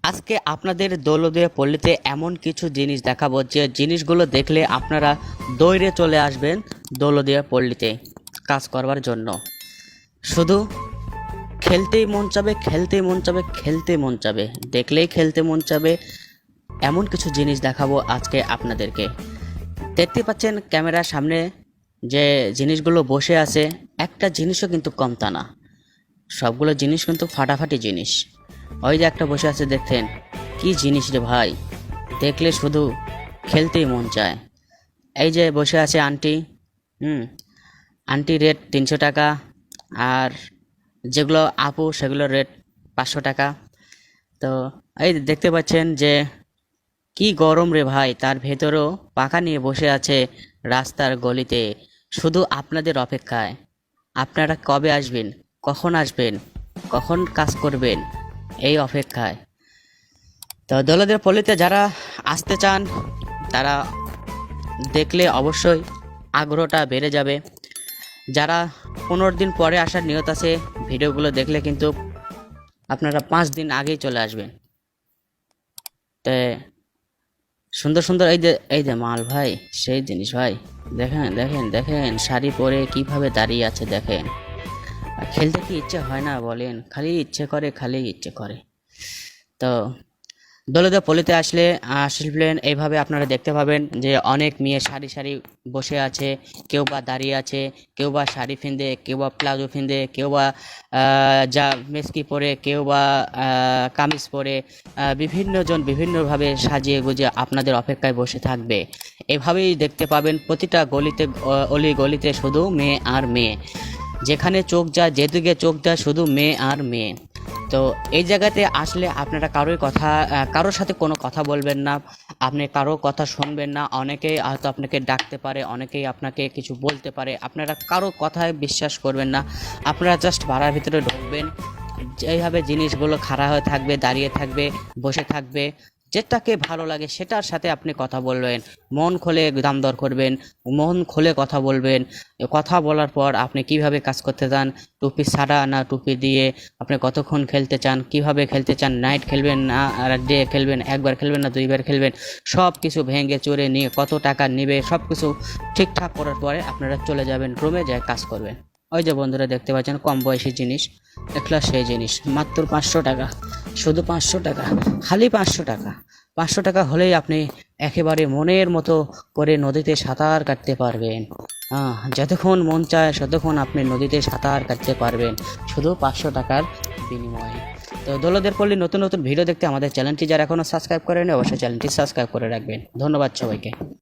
আজকে আপনাদের দৌলতদিয়া পল্লীতে এমন কিছু জিনিস দেখাবো যে জিনিসগুলো দেখলে আপনারা দৌড়ে চলে আসবেন দৌলতদিয়া পল্লীতে কাজ করবার জন্য। শুধু খেলতেই মন চাবে, খেলতেই মন চাবে, খেলতেই মন চাবে, দেখলেই খেলতে মন চাবে। এমন কিছু জিনিস দেখাবো আজকে আপনাদেরকে। দেখতে পাচ্ছেন ক্যামেরার সামনে যে জিনিসগুলো বসে আছে, একটা জিনিসও কিন্তু কমতা না, সবগুলো জিনিস কিন্তু ফাটাফাটি জিনিস। ওই যে একটা বসে আছে, দেখতেন কি জিনিস রে ভাই, দেখলে শুধু খেলতেই মন চায়। এই যে বসে আছে আন্টি, আন্টি রেট 300 টাকা, আর যেগুলো আপু সেগুলো রেট 500 টাকা। তো এই দেখতে পাচ্ছেন যে কি গরম রে ভাই, তার ভেতরও পাখা নিয়ে বসে আছে রাস্তার গলিতে, শুধু আপনাদের অপেক্ষায়। আপনারা কবে আসবেন, কখন আসবেন, কখন কাজ করবেন, এই অপেক্ষায়। তো দৌলতদিয়া পল্লীতে যারা আসতে চান তারা দেখলে অবশ্যই আগ্রহটা বেড়ে যাবে। যারা 15 দিন পরে আসার নিয়ত আছে, ভিডিওগুলো দেখলে কিন্তু আপনারা 5 দিন আগেই চলে আসবেন। তো সুন্দর সুন্দর এই যে মাল ভাই, সেই জিনিস ভাই। দেখেন দেখেন দেখেন, শাড়ি পরে কিভাবে দাঁড়িয়ে আছে দেখেন। আর খেলতে কি ইচ্ছে হয় না বলেন, খালি ইচ্ছে করে, খালি ইচ্ছে করে। তো দৌলতদিয়া পল্লীতে আসলেন এইভাবে আপনারা দেখতে পাবেন যে অনেক মেয়ে সারি সারি বসে আছে, কেউ বা দাঁড়িয়ে আছে, কেউ বা শাড়ি ফিন্দে, কেউ বা প্লাজো ফিন্দে, কেউ বা যা মেসকি পরে, কেউ বা কামিজ পরে, বিভিন্ন জন বিভিন্নভাবে সাজিয়ে গুজিয়ে আপনাদের অপেক্ষায় বসে থাকবে। এভাবেই দেখতে পাবেন প্রতিটা গলিতে, অলি গলিতে শুধু মেয়ে আর মেয়ে। যেখানে চোখ যায়, যেদিকে চোখ যায়, শুধু মেয়ে আর মেয়ে। তো এই জায়গাতে আসলে আপনারা কারোর সাথে কোনো কথা বলবেন না, আপনি কারো কথা শুনবেন না। অনেকেই হয়তো আপনাকে ডাকতে পারে, অনেকেই আপনাকে কিছু বলতে পারে, আপনারা কারো কথায় বিশ্বাস করবেন না। আপনারা জাস্ট ভাড়ার ভিতরে ঢুকবেন, এইভাবে জিনিসগুলো খাড়া হয়ে থাকবে, দাঁড়িয়ে থাকবে, বসে থাকবে, যেটাকে ভালো লাগে সেটার সাথে আপনি কথা বলবেন। মন খুলে দাম দর করবেন, মন খুলে কথা বলবেন। কথা বলার পর আপনি কিভাবে কাজ করতে চান, টুপি ছাড়া না টুপি দিয়ে, আপনি কতক্ষণ খেলতে চান, কিভাবে খেলতে চান, নাইট খেলবেন না আর ডে খেলবেন, একবার খেলবেন না 2বার খেলবেন, সব কিছু ভেঙে চুরে নিয়ে কত টাকা নেবে সব কিছু ঠিকঠাক করার পরে আপনারা চলে যাবেন রুমে, যায় কাজ করবেন। ওই যে বন্ধুরা দেখতে পাচ্ছেন কম বয়সী জিনিস, দেখলা সেই জিনিস মাত্র 500 টাকা, শুধু 500 টাকা, খালি 500 টাকা। 500 টাকা হলেই আপনি একেবারে মনের মতো করে নদীতে সাঁতার কাটতে পারবেন। যতক্ষণ মন চায় ততক্ষণ আপনি নদীতে সাঁতার কাটতে পারবেন, শুধু 500 টাকার বিনিময়ে। তো দৌলতদিয়া পল্লী নতুন নতুন ভিডিও দেখতে আমাদের চ্যানেলটি যারা এখনও সাবস্ক্রাইব করেনি, অবশ্যই চ্যানেলটি সাবস্ক্রাইব করে রাখবেন। ধন্যবাদ সবাইকে।